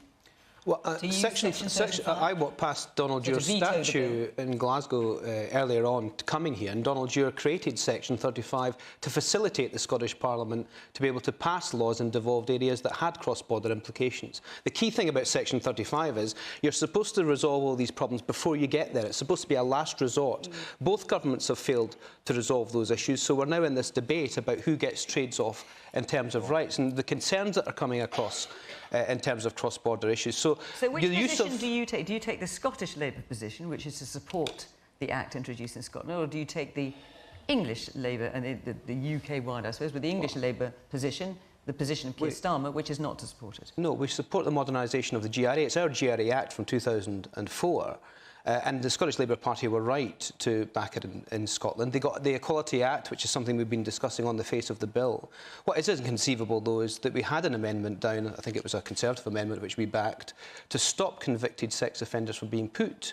Well, I walked past Donald Dure's statue in Glasgow earlier on, coming here, and Donald Dure created Section 35 to facilitate the Scottish Parliament to be able to pass laws in devolved areas that had cross-border implications. The key thing about Section 35 is you're supposed to resolve all these problems before you get there. It's supposed to be a last resort. Both governments have failed to resolve those issues, so we're now in this debate about who gets trades off in terms of rights and the concerns that are coming across in terms of cross-border issues. So which position do you take? Do you take the Scottish Labour position, which is to support the Act introduced in Scotland, or do you take the English Labour and the UK-wide, I suppose, with the English Labour position, the position of Keir Starmer, which is not to support it? No, we support the modernisation of the GRA. It's our GRA Act from 2004. And the Scottish Labour Party were right to back it in Scotland. They got the Equality Act, which is something we've been discussing on the face of the bill. What is inconceivable, though, is that we had an amendment down, I think it was a Conservative amendment, which we backed, to stop convicted sex offenders from being put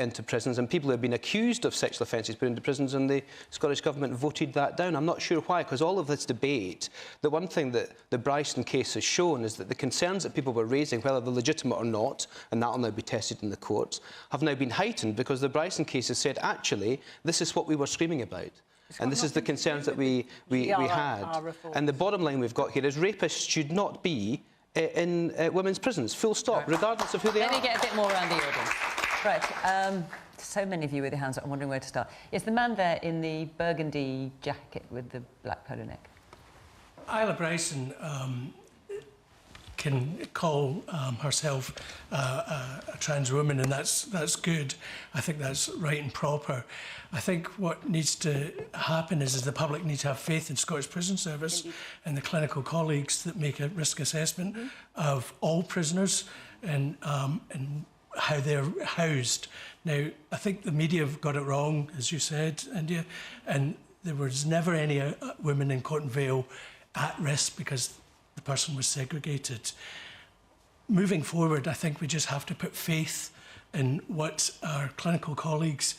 into prisons, and people who have been accused of sexual offences put into prisons, and the Scottish Government voted that down. I'm not sure why, because all of this debate, the one thing that the Bryson case has shown is that the concerns that people were raising, whether they're legitimate or not, and that will now be tested in the courts, have now been heightened because the Bryson case has said, actually, this is what we were screaming about. And this is the concerns that we had. And the bottom line we've got here is rapists should not be in women's prisons, full stop, regardless of who they are. Let me get a bit more around the audience. Right, so many of you with your hands up, I'm wondering where to start. Is the man there in the burgundy jacket with the black polo neck? Isla Bryson can call herself a trans woman, and that's good. I think that's right and proper. I think what needs to happen is the public need to have faith in Scottish Prison Service and the clinical colleagues that make a risk assessment of all prisoners and how they're housed. Now, I think the media have got it wrong, as you said, India, and there was never any women in Cotton Vale at risk because the person was segregated. Moving forward, I think we just have to put faith in what our clinical colleagues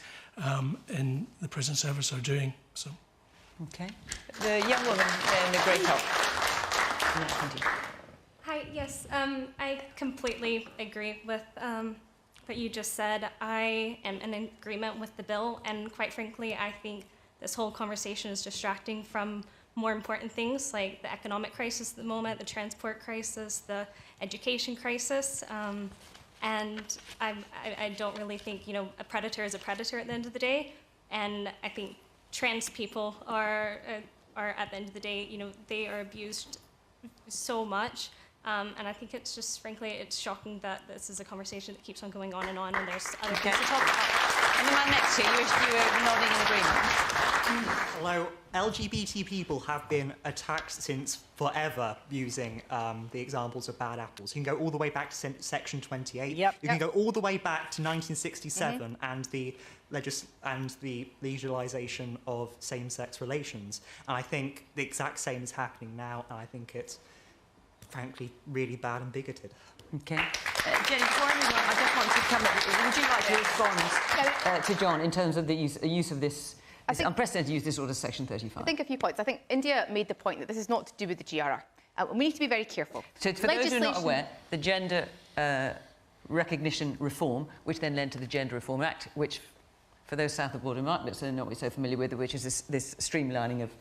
in the prison service are doing. So. Okay. The young woman in the grey top. Hi, yes, I completely agree with what you just said. I am in agreement with the bill, and quite frankly, I think this whole conversation is distracting from more important things like the economic crisis at the moment, the transport crisis, the education crisis, and I don't really think, you know, a predator is a predator at the end of the day, and I think trans people are at the end of the day, you know, they are abused so much. And I think it's just, frankly, it's shocking that this is a conversation that keeps on going on, and there's other things to talk about. And the man next to you, you were nodding in agreement. Although LGBT people have been attacked since forever using the examples of bad apples. You can go all the way back to Section 28. You can go all the way back to 1967 and the legalisation of same-sex relations. And I think the exact same is happening now, and I think it's frankly really bad and bigoted. Okay. Jenny, before I move on, I just want to come in. Would you like to respond to John in terms of the use of this unprecedented use of this order, Section 35? I think a few points. I think India made the point that this is not to do with the GRR. We need to be very careful. So for those who are not aware, the Gender Recognition Reform, which then led to the Gender Reform Act, which, for those south of border markets are not so familiar with, which is this streamlining of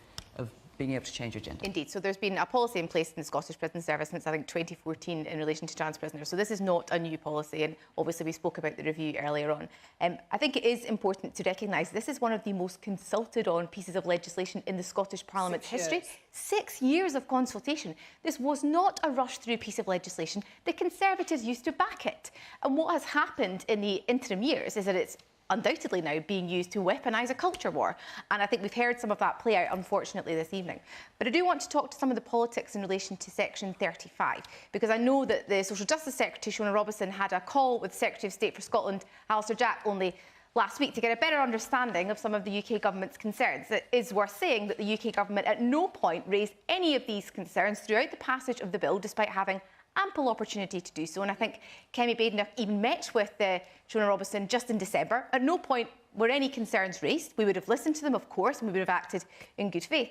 being able to change your gender. Indeed. So there's been a policy in place in the Scottish Prison Service since, I think, 2014 in relation to trans prisoners. So this is not a new policy, and obviously we spoke about the review earlier on. I think it is important to recognise this is one of the most consulted on pieces of legislation in the Scottish Parliament's history. 6 years of consultation. This was not a rush-through piece of legislation. The Conservatives used to back it. And what has happened in the interim years is that it's undoubtedly now being used to weaponise a culture war. And I think we've heard some of that play out, unfortunately, this evening. But I do want to talk to some of the politics in relation to Section 35, because I know that the Social Justice Secretary, Shona Robison, had a call with the Secretary of State for Scotland, Alistair Jack, only last week to get a better understanding of some of the UK government's concerns. It is worth saying that the UK government at no point raised any of these concerns throughout the passage of the bill, despite having ample opportunity to do so. And I think Kemi Badenoch even met with Shona Robison just in December. At no point were any concerns raised. We would have listened to them, of course, and we would have acted in good faith.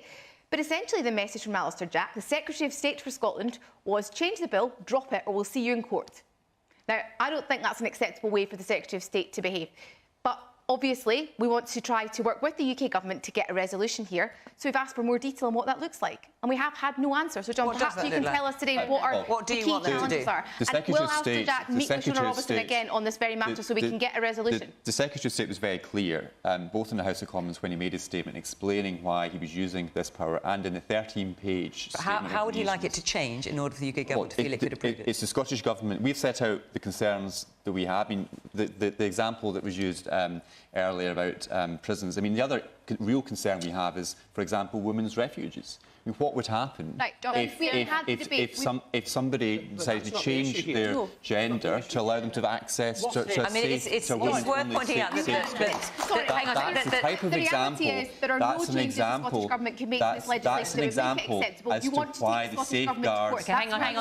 But essentially the message from Alistair Jack, the Secretary of State for Scotland, was change the bill, drop it, or we'll see you in court. Now, I don't think that's an acceptable way for the Secretary of State to behave. But obviously, we want to try to work with the UK government to get a resolution here. So we've asked for more detail on what that looks like. And we have had no answer. So, John, perhaps you can tell us today what the key challenges are. And will Alistair Jack meet with Shona Robison again on this very matter so we can get a resolution? The Secretary of State was very clear, both in the House of Commons when he made his statement explaining why he was using this power, and in the 13-page statement. How would you like it to change in order for the UK government to feel it could approve it? It's the Scottish Government. We've set out the concerns that we have. I mean, the example that was used earlier about prisons. I mean, the other real concern we have is, for example, women's refuges. I mean, what would happen if somebody decided to change their gender to allow them to have access to I mean, it's worth pointing out that that's the type of example. That's an example. That's an example as to why the safeguards. Hang on. Hang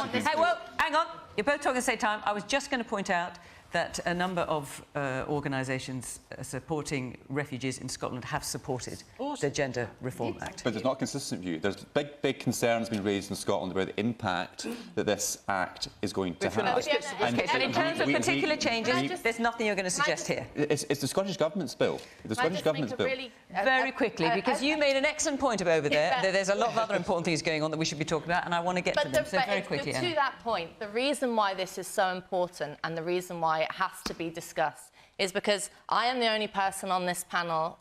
on. You're both talking at the same time. I was just going to point out that a number of organisations supporting refugees in Scotland have supported the Gender Reform Act. But there's not a consistent view. There's big concerns being raised in Scotland about the impact that this Act is going to have. And in terms of particular changes, there's nothing you're going to suggest here. It's the Scottish Government's bill. The Scottish Government's bill. Very quickly, because you made an excellent point over there. There's a lot of other important things going on that we should be talking about, and I want to get to them. So very quickly, to that point, the reason why this is so important and the reason why it has to be discussed is because I am the only person on this panel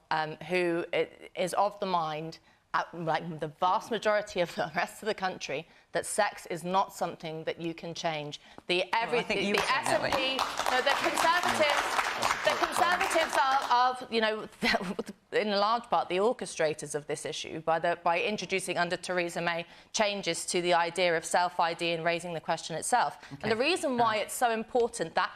who is of the mind, like the vast majority of the rest of the country, that sex is not something that you can change. The SNP, the Conservatives are, you know, in large part the orchestrators of this issue by introducing under Theresa May changes to the idea of self-ID and raising the question itself. Okay. And the reason why it's so important that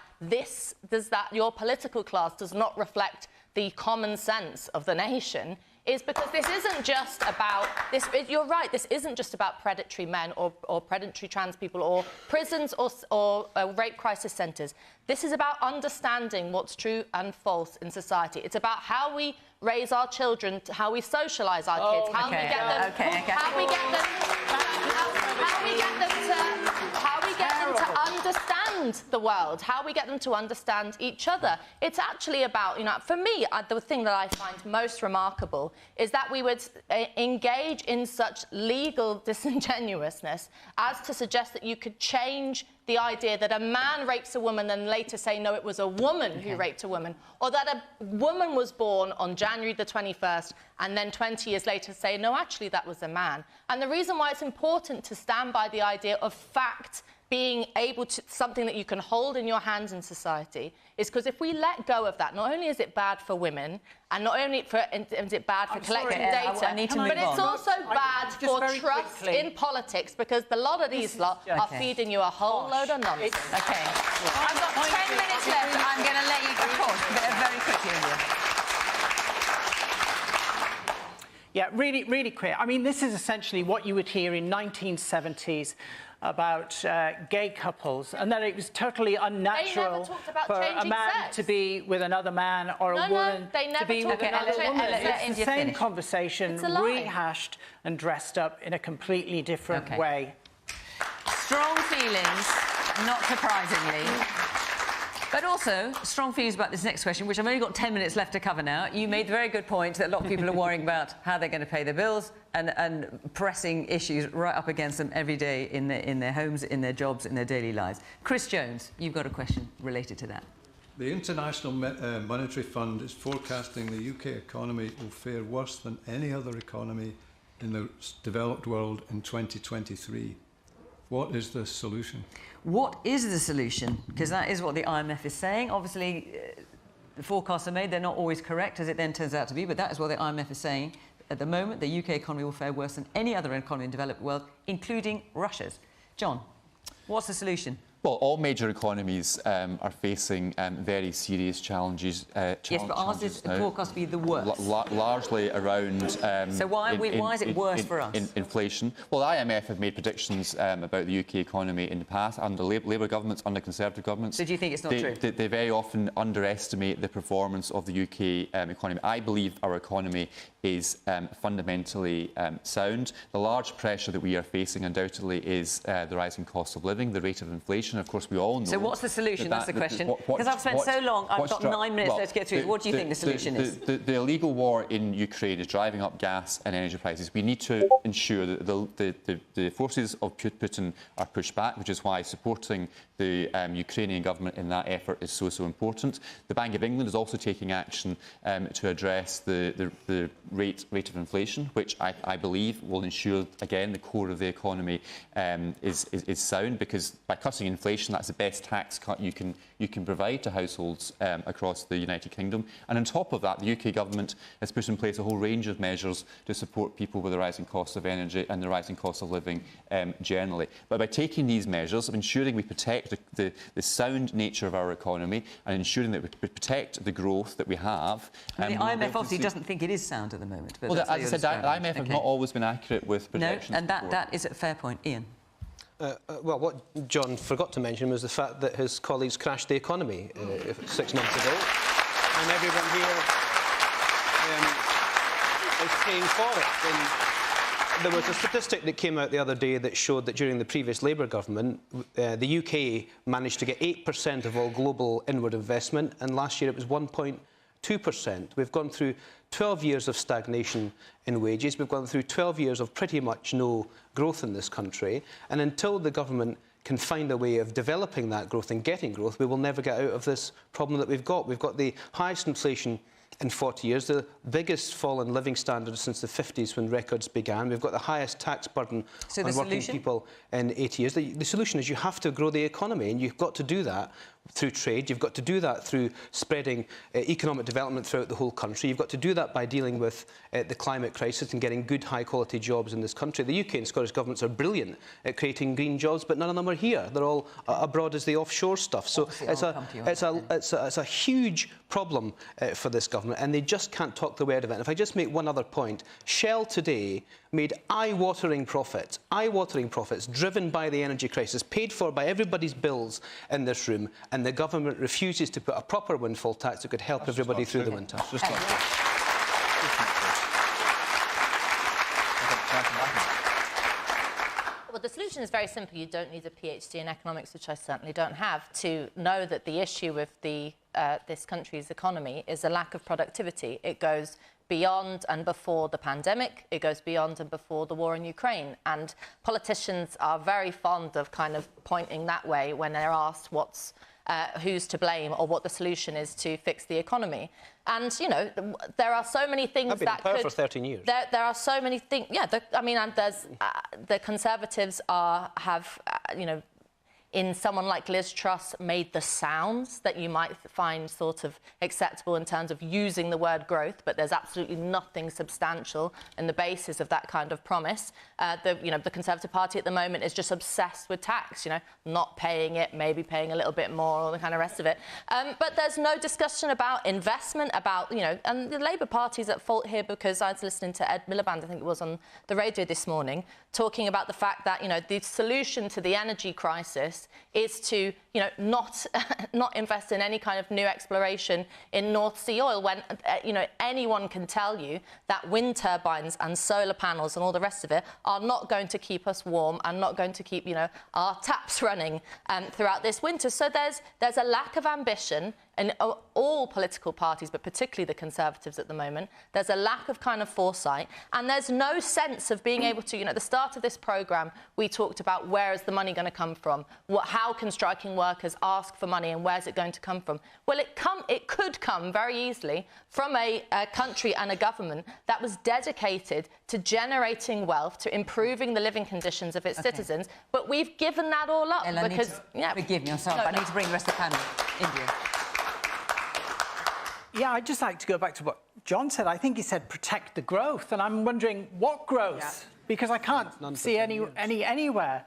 your political class does not reflect the common sense of the nation is because this isn't just about this. You're right. This isn't just about predatory men or predatory trans people or prisons or rape crisis centres. This is about understanding what's true and false in society. It's about how we raise our children, how we socialise our kids, how we get them, how we get them to understand the world, how we get them to understand each other. It's actually about, for me, the thing that I find most remarkable is that we would engage in such legal disingenuousness as to suggest that you could change the idea that a man rapes a woman and later say, no, it was a woman who raped a woman, or that a woman was born on January the 21st and then 20 years later say, no, actually, that was a man. And the reason why it's important to stand by the idea of fact being able to, something that you can hold in your hands in society, is because if we let go of that, not only is it bad for women, and not only is it bad for collecting data, but it's also bad for trust in politics, because the lot of these lot are feeding you a whole load of nonsense. OK. I've got 10 minutes left. I'm going to let you go on very quickly, India. Yeah, really quick. I mean, this is essentially what you would hear in 1970s about gay couples, and that it was totally unnatural for a man to be with another man or a woman to be with another woman. It's the same conversation rehashed and dressed up in a completely different way. Strong feelings, not surprisingly. But also, strong feelings about this next question, which I've only got 10 minutes left to cover now. You made the very good point that a lot of people are worrying about how they're going to pay their bills and pressing issues right up against them every day in their homes, in their jobs, in their daily lives. Chris Jones, you've got a question related to that. The International Monetary Fund is forecasting the UK economy will fare worse than any other economy in the developed world in 2023. What is the solution? What is the solution? Because that is what the IMF is saying. Obviously, the forecasts are made. They're not always correct, as it then turns out to be, but that is what the IMF is saying. At the moment, the UK economy will fare worse than any other economy in the developed world, including Russia's. John, what's the solution? Well, all major economies are facing very serious challenges. Yes, but ours is forecast to be the worst. Largely around... so why is it worse for us? Inflation. Well, the IMF have made predictions about the UK economy in the past, under Labour governments, under Conservative governments. So do you think it's not true? They very often underestimate the performance of the UK economy. I believe our economy is fundamentally sound. The large pressure that we are facing undoubtedly is the rising cost of living, the rate of inflation. Of course, we all know. So what's the solution? That's the question. Because I've spent so long, I've got 9 minutes left to get through. What do you think the solution is? The illegal war in Ukraine is driving up gas and energy prices. We need to ensure that the forces of Putin are pushed back, which is why supporting the Ukrainian government in that effort is so important. The Bank of England is also taking action to address the rate of inflation, which I believe will ensure, again, the core of the economy is sound, because by cutting inflation, that's the best tax cut you can provide to households across the United Kingdom. And on top of that, the UK government has put in place a whole range of measures to support people with the rising cost of energy and the rising cost of living generally. But by taking these measures of ensuring we protect the sound nature of our economy and ensuring that we protect the growth that we have... the IMF obviously doesn't think it is sound at the moment. But well, as I said, the IMF have not always been accurate with projections. No, and that is a fair point. Ian? Well, what John forgot to mention was the fact that his colleagues crashed the economy 6 months ago, and everyone here is paying for it. And there was a statistic that came out the other day that showed that during the previous Labour government, the UK managed to get 8% of all global inward investment, and last year it was 1.2%. We've gone through 12 years of stagnation in wages. We've gone through 12 years of pretty much no growth in this country. And until the government can find a way of developing that growth and getting growth, we will never get out of this problem that we've got. We've got the highest inflation in 40 years, the biggest fall in living standards since the 50s when records began. We've got the highest tax burden on working people in 80 years. The solution is you have to grow the economy, and you've got to do that through trade. You've got to do that through spreading economic development throughout the whole country. You've got to do that by dealing with the climate crisis and getting good, high-quality jobs in this country. The UK and Scottish governments are brilliant at creating green jobs, but none of them are here. They're all abroad as the offshore stuff. So it's a huge problem for this government, and they just can't talk the word of it. And if I just make one other point, Shell today made eye-watering profits driven by the energy crisis, paid for by everybody's bills in this room, and the government refuses to put a proper windfall tax that could help everybody through the winter. Well, the solution is very simple. You don't need a PhD in economics, which I certainly don't have, to know that the issue with this country's economy is a lack of productivity. It goes beyond and before the pandemic. It goes beyond and before the war in Ukraine. And politicians are very fond of kind of pointing that way when they're asked who's to blame or what the solution is to fix the economy. And, you know, there are so many things I've been in power for 13 years. There are so many things. Yeah, and there's the Conservatives have, you know, in someone like Liz Truss, made the sounds that you might find sort of acceptable in terms of using the word growth, but there's absolutely nothing substantial in the basis of that kind of promise. The Conservative Party at the moment is just obsessed with tax, you know, not paying it, maybe paying a little bit more, all the kind of rest of it. But there's no discussion about investment, about, you know, and the Labour Party's at fault here because I was listening to Ed Miliband, I think it was, on the radio this morning, talking about the fact that, you know, the solution to the energy crisis is to, you know, not invest in any kind of new exploration in North Sea oil when, you know, anyone can tell you that wind turbines and solar panels and all the rest of it are not going to keep us warm and not going to keep, you know, our taps running throughout this winter. So there's a lack of ambition in all political parties, but particularly the Conservatives at the moment. There's a lack of kind of foresight, and there's no sense of being able to, you know, at the start of this programme, we talked about where is the money going to come from? How can striking workers ask for money and where's it going to come from? Well, it could come very easily from a country and a government that was dedicated to generating wealth, to improving the living conditions of its citizens, but we've given that all up Ella, because... Forgive me, I'm sorry, but I need to bring the rest of the panel. India. Yeah, I'd just like to go back to what John said. I think he said protect the growth, and I'm wondering what growth, because I can't see any anywhere.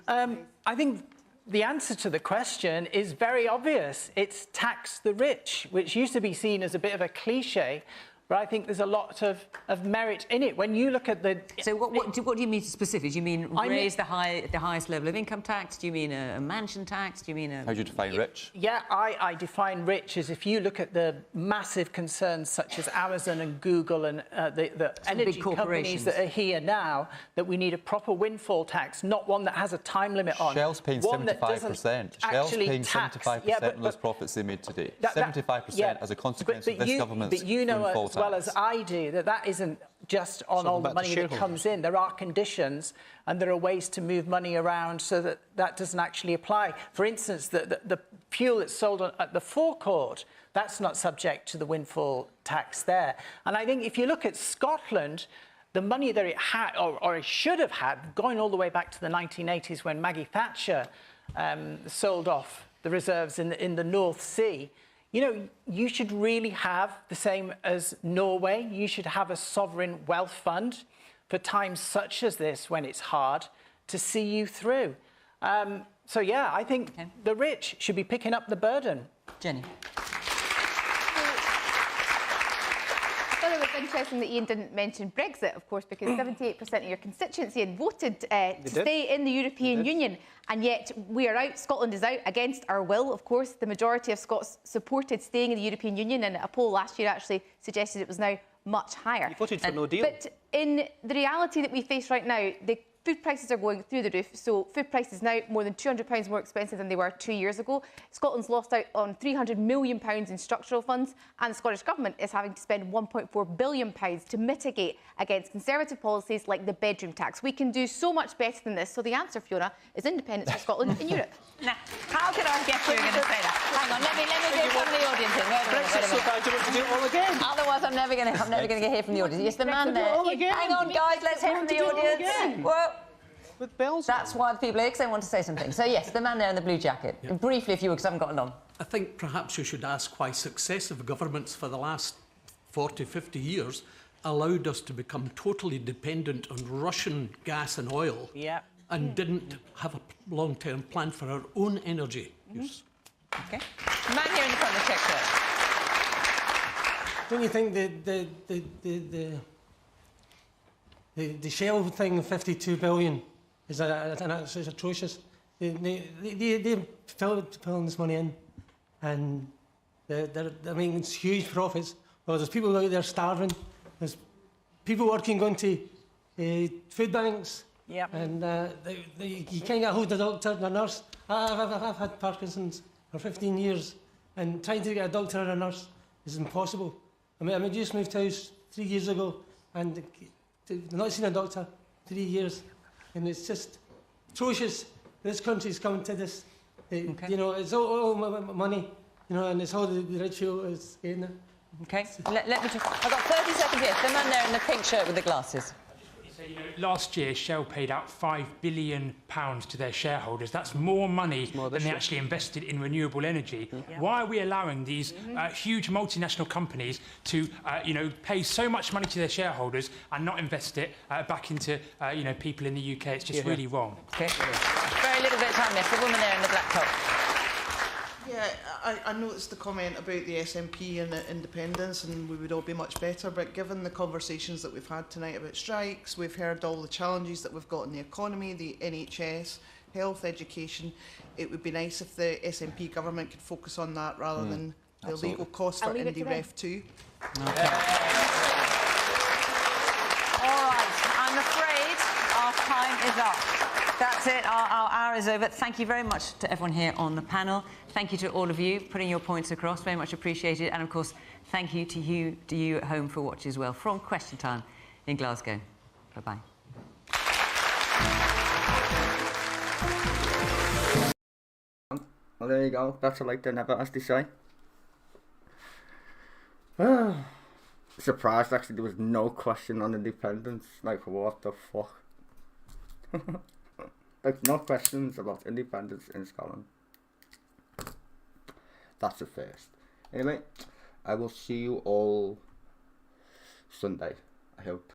I think the answer to the question is very obvious. It's tax the rich, which used to be seen as a bit of a cliche, but I think there's a lot of merit in it. When you look at the... So what do you mean specifically? Do you mean raise the highest level of income tax? Do you mean a mansion tax? Do you mean a... How do you define rich? Yeah, I define rich as if you look at the massive concerns such as Amazon and Google and the energy companies that are here now, that we need a proper windfall tax, not one that has a time limit on. Shell's paying 75%. Shell's paying 75% of those profits they made today. 75% as a consequence of this government's windfall tax. As well as I do, that isn't just on all the money that comes in. There are conditions and there are ways to move money around so that that doesn't actually apply. For instance, the fuel that's sold at the forecourt, that's not subject to the windfall tax there. And I think if you look at Scotland, the money that it had, or it should have had, going all the way back to the 1980s when Maggie Thatcher sold off the reserves in the North Sea, you know, you should really have the same as Norway. You should have a sovereign wealth fund for times such as this when it's hard to see you through. So, yeah, I think the rich should be picking up the burden. Jenny. I thought it was interesting that Ian didn't mention Brexit, of course, because 78% of your constituency had voted to stay in the European Union, and yet we are out. Scotland is out against our will, of course. The majority of Scots supported staying in the European Union, and a poll last year actually suggested it was now much higher. You voted for no deal. But in the reality that we face right now, the food prices are going through the roof, so food prices now more than £200 more expensive than they were 2 years ago. Scotland's lost out on £300 million in structural funds, and the Scottish Government is having to spend £1.4 billion to mitigate against Conservative policies like the bedroom tax. We can do so much better than this, so the answer, Fiona, is independence for Scotland in Europe. Now, how could I guess you were going to say that? Hang on, let me hear from the audience here. Brexit's so bad, you want to do it all again? Otherwise, I'm never going to hear from the audience. Yes, the man there. Hang on, guys, let's hear from the audience. Well, with bells. That's why the people here, because they want to say something. So, yes, the man there in the blue jacket. Briefly, if you would, because I haven't got long. I think perhaps you should ask why successive governments for the last 40, 50 years allowed us to become totally dependent on Russian gas and oil and didn't have a long-term plan for our own energy use. Okay. The man here in the front of the check shirt. Don't you think the Shell thing, 52 billion, is atrocious? They're filling this money in, and I mean, it's huge profits. Well, there's people out there starving. There's people working, going to food banks. And you can't get a hold of a doctor or a nurse. I've had Parkinson's for 15 years, and trying to get a doctor or a nurse is impossible. I mean, I just moved house 3 years ago, and I've not seen a doctor 3 years, and it's just atrocious. This country's coming to this. You know, it's all money, you know, and it's all the rich people is getting it. Okay, let me just... I've got 30 seconds here. The man there in the pink shirt with the glasses. So, you know, last year, Shell paid out £5 billion to their shareholders. That's more money than they actually invested in renewable energy. Why are we allowing these huge multinational companies to, you know, pay so much money to their shareholders and not invest it back into, you know, people in the UK? It's just really wrong. Okay. Very little bit of time left. The woman there in the black top. Yeah, I noticed the comment about the SNP and the independence, and we would all be much better, but given the conversations that we've had tonight about strikes, we've heard all the challenges that we've got in the economy, the NHS, health, education, it would be nice if the SNP government could focus on that rather than the legal costs for IndyRef 2. All right, I'm afraid our time is up. That's it, our hour is over. Thank you very much to everyone here on the panel. Thank you to all of you putting your points across, very much appreciated. And of course, thank you to you at home for watching as well from Question Time in Glasgow. Bye-bye. Well, there you go. Better late than never, as they say. Surprised, actually, there was no question on independence. Like, what the fuck? Like, no questions about independence in Scotland. That's a first. Anyway, I will see you all Sunday, I hope.